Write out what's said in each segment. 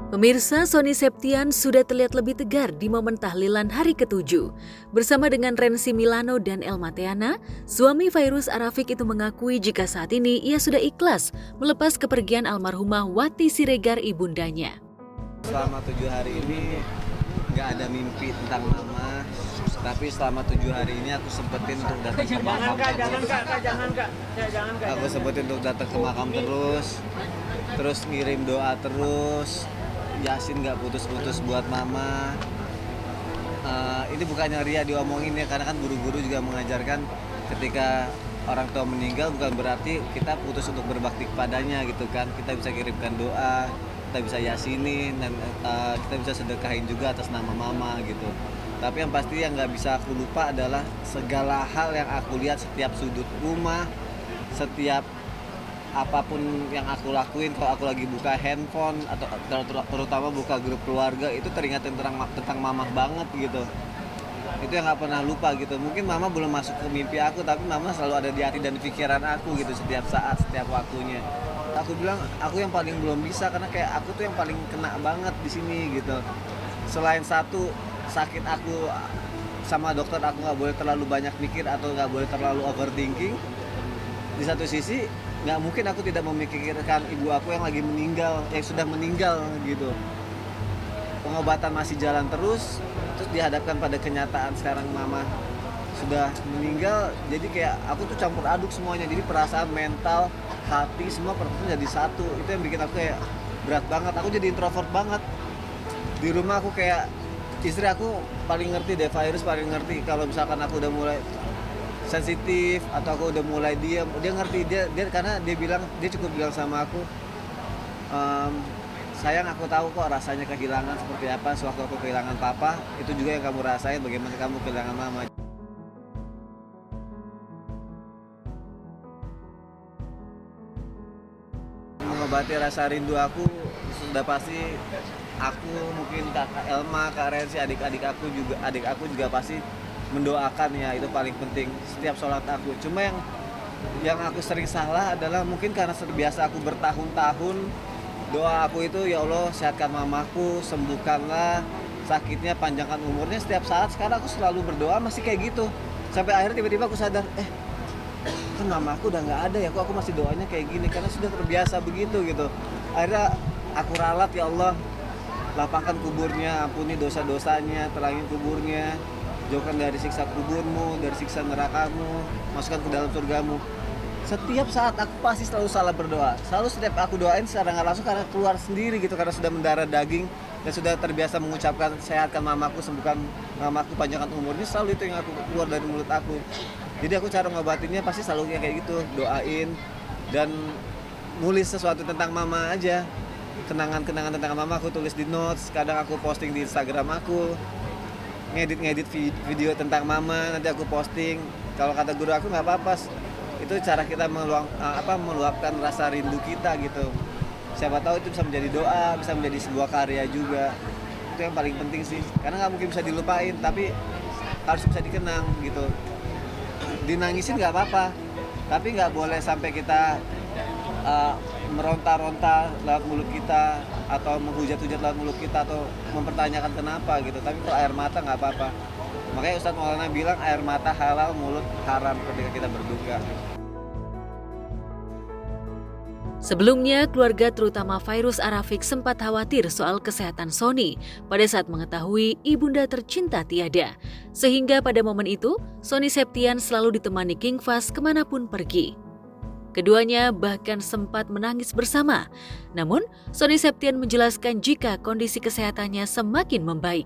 Pemirsa, Sony Septian sudah terlihat lebih tegar di momen tahlilan hari ke-7. Bersama dengan Rensi Milano dan Elma Theana, suami Fairuz Arafiq itu mengakui jika saat ini ia sudah ikhlas melepas kepergian almarhumah Wati Siregar ibundanya. Selama 7 hari ini nggak ada mimpi tentang mama, tapi selama 7 hari ini aku sempetin untuk datang ke makam Aku sempetin untuk datang ke makam terus ngirim doa terus, Yasin nggak putus-putus buat mama. Ini bukannya ria diomongin ya, karena kan guru-guru juga mengajarkan ketika orang tua meninggal bukan berarti kita putus untuk berbakti kepadanya gitu kan. Kita bisa kirimkan doa, kita bisa yasinin, dan kita bisa sedekahin juga atas nama mama gitu. Tapi yang pasti yang nggak bisa aku lupa adalah segala hal yang aku lihat setiap sudut rumah, setiap apapun yang aku lakuin. Kalau aku lagi buka handphone atau terutama buka grup keluarga, itu teringat tentang mama banget gitu. Itu yang nggak pernah lupa gitu. Mungkin mama belum masuk ke mimpi aku, tapi mama selalu ada di hati dan pikiran aku gitu, setiap saat, setiap waktunya. Aku bilang aku yang paling belum bisa, karena kayak aku tuh yang paling kena banget di sini gitu. Selain satu, sakit aku sama dokter, aku nggak boleh terlalu banyak mikir atau nggak boleh terlalu overthinking. Di satu sisi nggak mungkin aku tidak memikirkan ibu aku yang lagi meninggal, yang sudah meninggal gitu. Pengobatan masih jalan terus dihadapkan pada kenyataan sekarang mama sudah meninggal. Jadi kayak aku tuh campur aduk semuanya, jadi perasaan, mental, hati, semua jadi satu. Itu yang bikin aku kayak berat banget. Aku jadi introvert banget. Di rumah aku kayak, istri aku paling ngerti deh, Fairuz paling ngerti kalau misalkan aku udah mulai sensitif atau aku udah mulai diam, dia ngerti. Dia karena dia cukup bilang sama aku, sayang, aku tahu kok rasanya kehilangan seperti apa. Sewaktu aku kehilangan papa, itu juga yang kamu rasain, bagaimana kamu kehilangan mama. Mengobati rasa rindu aku sudah pasti aku, mungkin kakak Elma, kak Rensi, adik aku juga pasti mendoakan ya, itu paling penting setiap sholat aku. Cuma yang aku sering salah adalah mungkin karena terbiasa aku bertahun-tahun doa aku itu, ya Allah sehatkan mamaku, sembuhkanlah sakitnya, panjangkan umurnya setiap saat. Sekarang aku selalu berdoa masih kayak gitu, sampai akhirnya tiba-tiba aku sadar, kan mamaku udah nggak ada ya, kok aku masih doanya kayak gini, karena sudah terbiasa begitu gitu. Akhirnya aku ralat, ya Allah lapangkan kuburnya, ampuni dosa-dosanya, terangi kuburnya, jauhkan dari siksa kuburmu, dari siksa nerakamu, masukkan ke dalam surgamu. Setiap saat aku pasti selalu salah berdoa. Selalu setiap aku doain secara nggak langsung, karena keluar sendiri gitu, karena sudah mendarah daging dan sudah terbiasa mengucapkan sehatkan mamaku, sembuhkan mamaku, panjangkan umurnya. Selalu itu yang aku keluar dari mulut aku. Jadi aku cara ngobatinnya pasti selalu kayak gitu, doain dan nulis sesuatu tentang mama aja. Kenangan-kenangan tentang mama aku tulis di notes, kadang aku posting di Instagram aku. Ngedit video tentang mama, nanti aku posting. Kalau kata guru aku nggak apa-apa, itu cara kita meluapkan rasa rindu kita gitu. Siapa tahu itu bisa menjadi doa, bisa menjadi sebuah karya juga. Itu yang paling penting sih, karena nggak mungkin bisa dilupain, tapi harus bisa dikenang gitu. Dinangisin nggak apa-apa, tapi nggak boleh sampai kita meronta-ronta lewat mulut kita, atau menghujat-hujat lewat mulut kita, atau mempertanyakan kenapa gitu. Tapi kalau air mata nggak apa-apa. Makanya Ustadz Maulana bilang air mata halal, mulut haram ketika kita berduka. Sebelumnya, keluarga terutama Fairuz Arafiq sempat khawatir soal kesehatan Sony pada saat mengetahui ibunda tercinta tiada. Sehingga pada momen itu, Sony Septian selalu ditemani King Fahz kemanapun pergi. Keduanya bahkan sempat menangis bersama. Namun, Sony Septian menjelaskan jika kondisi kesehatannya semakin membaik.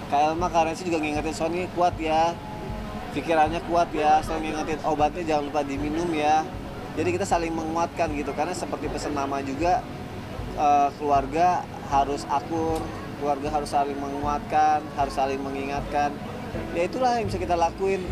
Kak Elma, Kak Rensi juga ngingetin Sony kuat ya, pikirannya kuat ya, selalu ngingetin obatnya jangan lupa diminum ya. Jadi kita saling menguatkan gitu, karena seperti pesan mama juga, keluarga harus akur, keluarga harus saling menguatkan, harus saling mengingatkan. Ya itulah yang bisa kita lakuin.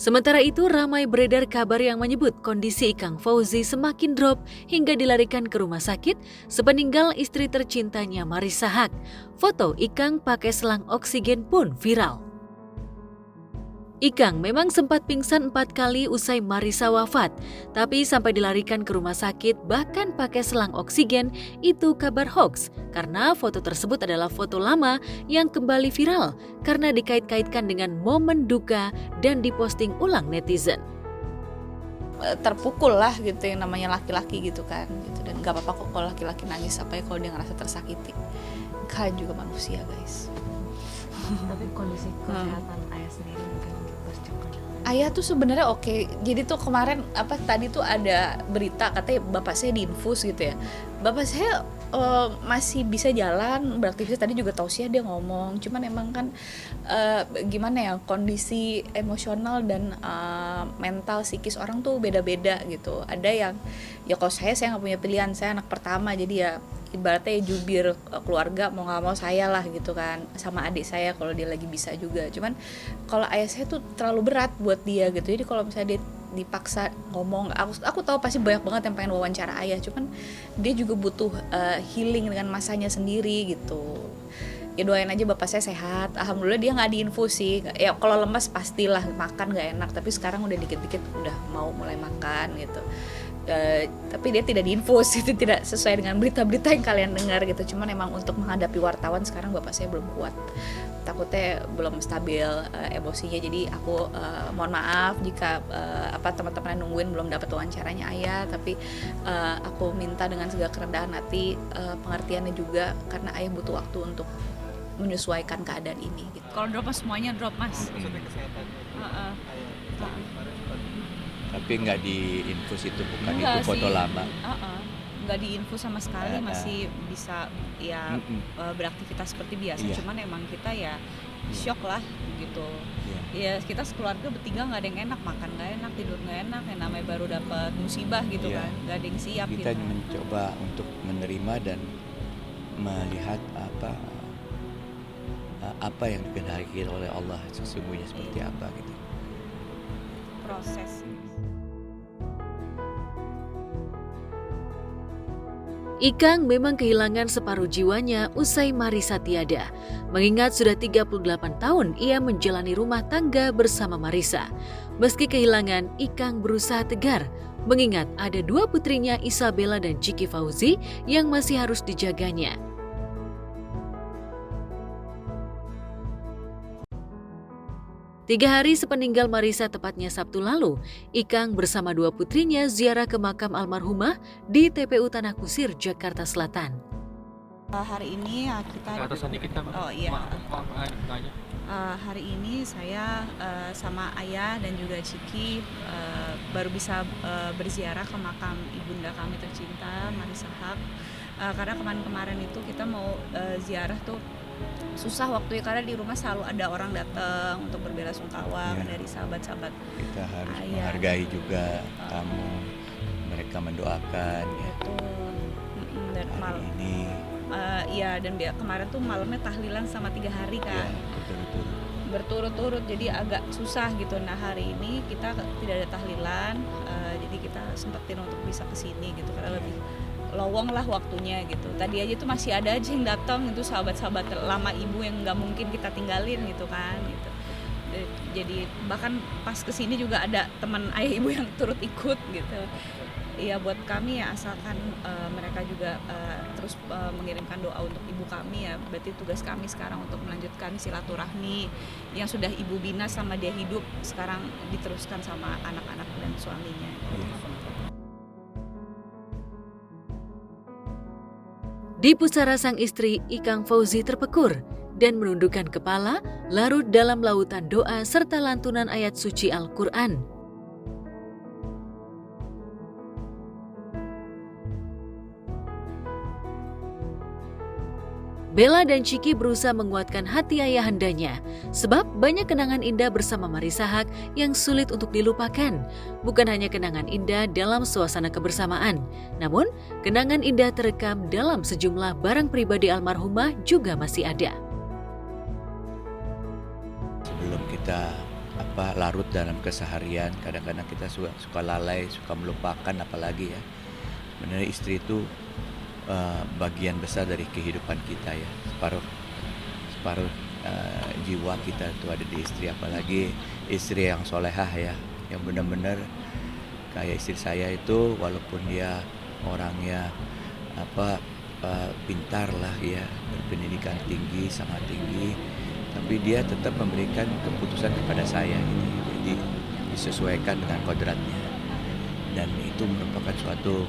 Sementara itu, ramai beredar kabar yang menyebut kondisi Ikang Fauzi semakin drop hingga dilarikan ke rumah sakit sepeninggal istri tercintanya Marissa Haque. Foto Ikang pakai selang oksigen pun viral. Ikang memang sempat pingsan 4 kali usai Marissa wafat, tapi sampai dilarikan ke rumah sakit bahkan pakai selang oksigen itu kabar hoax karena foto tersebut adalah foto lama yang kembali viral karena dikait-kaitkan dengan momen duka dan diposting ulang netizen. Terpukul lah gitu, yang namanya laki-laki gitu kan gitu. Dan gak apa-apa kok kalau laki-laki nangis, apa ya kalau dia ngerasa tersakiti, kan juga manusia guys. Tapi kondisi kesehatan ayah sendiri mungkin harus cukup. Ayah tuh sebenarnya oke. Jadi tuh kemarin tadi tuh ada berita katanya bapak saya diinfus gitu ya. Bapak saya masih bisa jalan, beraktivitas. Tadi juga tausiah dia ngomong. Cuman emang kan gimana ya, kondisi emosional dan mental psikis orang tuh beda-beda gitu. Ada yang ya kalau saya nggak punya pilihan, saya anak pertama jadi ya ibaratnya jubir keluarga, mau nggak mau saya lah gitu kan, sama adik saya kalau dia lagi bisa juga. Cuman kalau ayah saya tuh terlalu berat buat dia gitu, jadi kalau misalnya dia dipaksa ngomong, aku tahu pasti banyak banget yang pengen wawancara ayah, cuman dia juga butuh healing dengan masanya sendiri gitu. Ya doain aja bapak saya sehat. Alhamdulillah dia nggak diinfus sih. Ya kalau lemas pastilah makan nggak enak, tapi sekarang udah dikit-dikit udah mau mulai makan gitu. Tapi dia tidak diinfus, itu tidak sesuai dengan berita-berita yang kalian dengar gitu. Cuman emang untuk menghadapi wartawan sekarang bapak saya belum kuat, takutnya belum stabil emosinya. Jadi aku mohon maaf jika teman-teman yang nungguin belum dapat wawancaranya ayah, tapi aku minta dengan segala kerendahan hati pengertiannya juga, karena ayah butuh waktu untuk menyesuaikan keadaan ini gitu. Kalau drop mas, semuanya drop mas. Tapi nggak diinfus itu, bukan Enggak itu foto sih. lama. Nggak diinfus sama sekali, masih bisa ya beraktivitas seperti biasa. Iya. Cuman emang kita ya shock lah gitu. Iya. Ya kita sekeluarga bertiga nggak ada yang enak, makan nggak enak, tidur nggak enak, yang namanya baru dapat musibah gitu Iya. kan, nggak ada yang siap Kita gitu. mencoba untuk menerima dan melihat apa yang dikehendaki oleh Allah sesungguhnya seperti apa gitu. Proses. Ikang memang kehilangan separuh jiwanya usai Marissa tiada. Mengingat sudah 38 tahun ia menjalani rumah tangga bersama Marissa. Meski kehilangan, Ikang berusaha tegar, mengingat ada 2 putrinya Isabella dan Chiki Fauzi yang masih harus dijaganya. Tiga hari sepeninggal Marissa, tepatnya Sabtu lalu, Ikang bersama 2 putrinya ziarah ke makam almarhumah di TPU Tanah Kusir, Jakarta Selatan. Hari ini ya kita hari ini saya sama ayah dan juga Ciki baru bisa berziarah ke makam ibunda kami tercinta Marissa Haque. Karena kemarin itu kita mau ziarah tuh susah waktunya, karena di rumah selalu ada orang datang untuk berbelasungkawa dari sahabat-sahabat. Kita harus ayah. menghargai juga tamu, mereka mendoakan ya. Dan Hari ini kemarin tuh malamnya tahlilan sama 3 hari kan. Berturut-turut, jadi agak susah gitu. Nah hari ini kita tidak ada tahlilan, jadi kita sempetin untuk bisa kesini gitu, karena lebih lowong lah waktunya gitu. Tadi aja tuh masih ada aja yang datang, itu sahabat-sahabat lama ibu yang nggak mungkin kita tinggalin gitu kan gitu. Jadi bahkan pas kesini juga ada teman ayah ibu yang turut ikut gitu. Iya, buat kami ya, asalkan mereka juga terus mengirimkan doa untuk ibu kami ya. Berarti tugas kami sekarang untuk melanjutkan silaturahmi yang sudah ibu bina sama dia hidup, sekarang diteruskan sama anak-anak dan suaminya. Di pusara sang istri, Ikang Fauzi terpekur dan menundukkan kepala, larut dalam lautan doa serta lantunan ayat suci Al-Quran. Bella dan Chiki berusaha menguatkan hati ayahandanya, sebab banyak kenangan indah bersama Marissa Haque yang sulit untuk dilupakan. Bukan hanya kenangan indah dalam suasana kebersamaan, namun kenangan indah terekam dalam sejumlah barang pribadi almarhumah juga masih ada. Sebelum kita larut dalam keseharian. Kadang-kadang kita suka lalai, suka melupakan, apalagi ya. Sebenarnya istri itu bagian besar dari kehidupan kita ya. Separuh jiwa kita itu ada di istri, apalagi istri yang solehah ya, yang benar-benar kayak istri saya itu, walaupun dia orangnya pintar lah ya, berpendidikan tinggi, sangat tinggi, tapi dia tetap memberikan keputusan kepada saya gitu. Jadi disesuaikan dengan kodratnya, dan itu merupakan suatu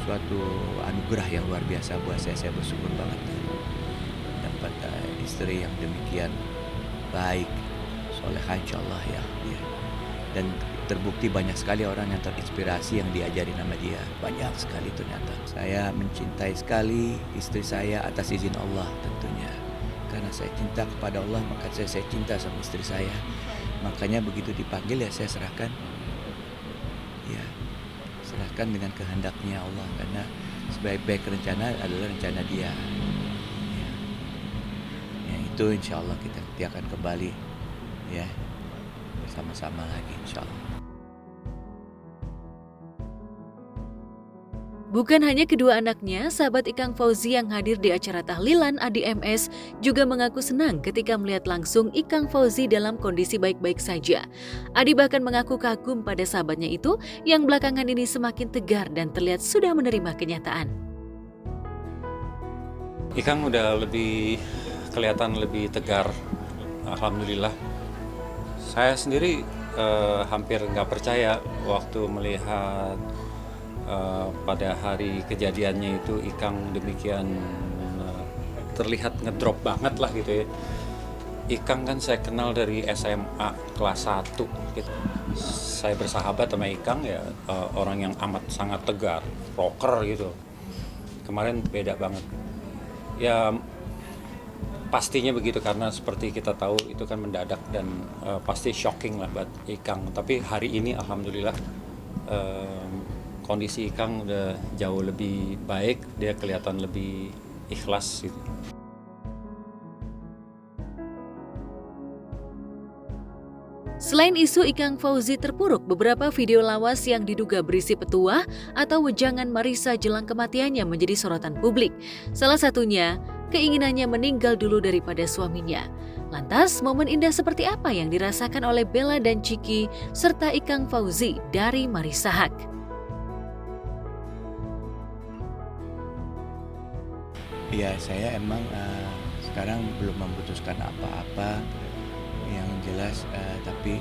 suatu anugerah yang luar biasa buat saya. Saya bersyukur banget dapat istri yang demikian baik, solehah insyaallah ya. Dan terbukti banyak sekali orang yang terinspirasi yang diajari nama dia, banyak sekali ternyata. Saya mencintai sekali istri saya atas izin Allah tentunya, karena saya cinta kepada Allah, maka saya cinta sama istri saya. Makanya begitu dipanggil ya saya serahkan, ya serahkan dengan kehendaknya Allah, karena sebaik-baik rencana adalah rencana Dia. Ya itu insya Allah kita akan kembali ya bersama-sama lagi insya Allah. Bukan hanya kedua anaknya, sahabat Ikang Fauzi yang hadir di acara tahlilan ADMS juga mengaku senang ketika melihat langsung Ikang Fauzi dalam kondisi baik-baik saja. Adi bahkan mengaku kagum pada sahabatnya itu yang belakangan ini semakin tegar dan terlihat sudah menerima kenyataan. Ikang udah kelihatan lebih tegar, alhamdulillah. Saya sendiri hampir nggak percaya waktu melihat pada hari kejadiannya itu Ikang demikian terlihat ngedrop banget lah gitu ya. Ikang kan saya kenal dari SMA kelas 1 gitu. Saya bersahabat sama Ikang ya, orang yang amat sangat tegar, rocker gitu. Kemarin beda banget. Ya pastinya begitu, karena seperti kita tahu itu kan mendadak dan pasti shocking lah buat Ikang. Tapi hari ini alhamdulillah kondisi Ikang udah jauh lebih baik, dia kelihatan lebih ikhlas gitu. Selain isu Ikang Fauzi terpuruk, beberapa video lawas yang diduga berisi petuah atau wejangan Marissa jelang kematiannya menjadi sorotan publik. Salah satunya, keinginannya meninggal dulu daripada suaminya. Lantas, momen indah seperti apa yang dirasakan oleh Bella dan Chiki serta Ikang Fauzi dari Marissa Haque? Ya, saya emang sekarang belum memutuskan apa-apa yang jelas, tapi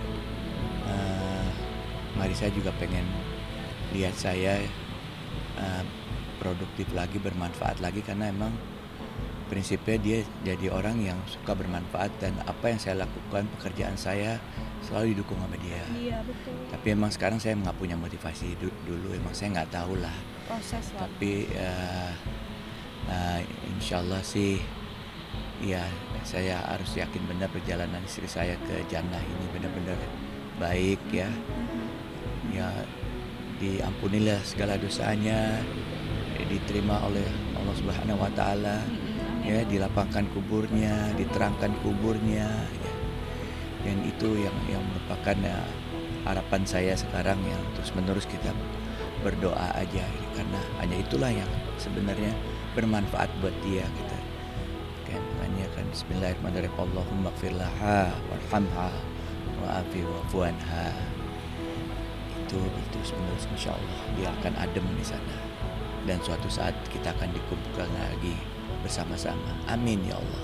Marissa juga pengen lihat saya produktif lagi, bermanfaat lagi, karena emang prinsipnya dia jadi orang yang suka bermanfaat, dan apa yang saya lakukan, pekerjaan saya selalu didukung sama dia. Iya, betul. Tapi emang sekarang saya nggak punya motivasi dulu, emang saya nggak tahu lah. Proses lah. Tapi insya Allah sih, ya saya harus yakin benar perjalanan istri saya ke jannah ini benar-benar baik ya. Ya diampunilah segala dosanya, diterima oleh Allah Subhanahu Wa Taala, ya dilapangkan kuburnya, diterangkan kuburnya, ya. Dan itu yang merupakan harapan saya sekarang, yang terus-menerus kita berdoa aja, karena hanya itulah yang sebenarnya bermanfaat buat dia kita. Makanya kan bismillahirrahmanirrahim, Allahumma gfir laha warhamha wa'afi wa'fu anha. Itu terus-menerus insyaallah dia akan adem di sana, dan suatu saat kita akan dikumpulkan lagi bersama-sama. Amin ya Allah.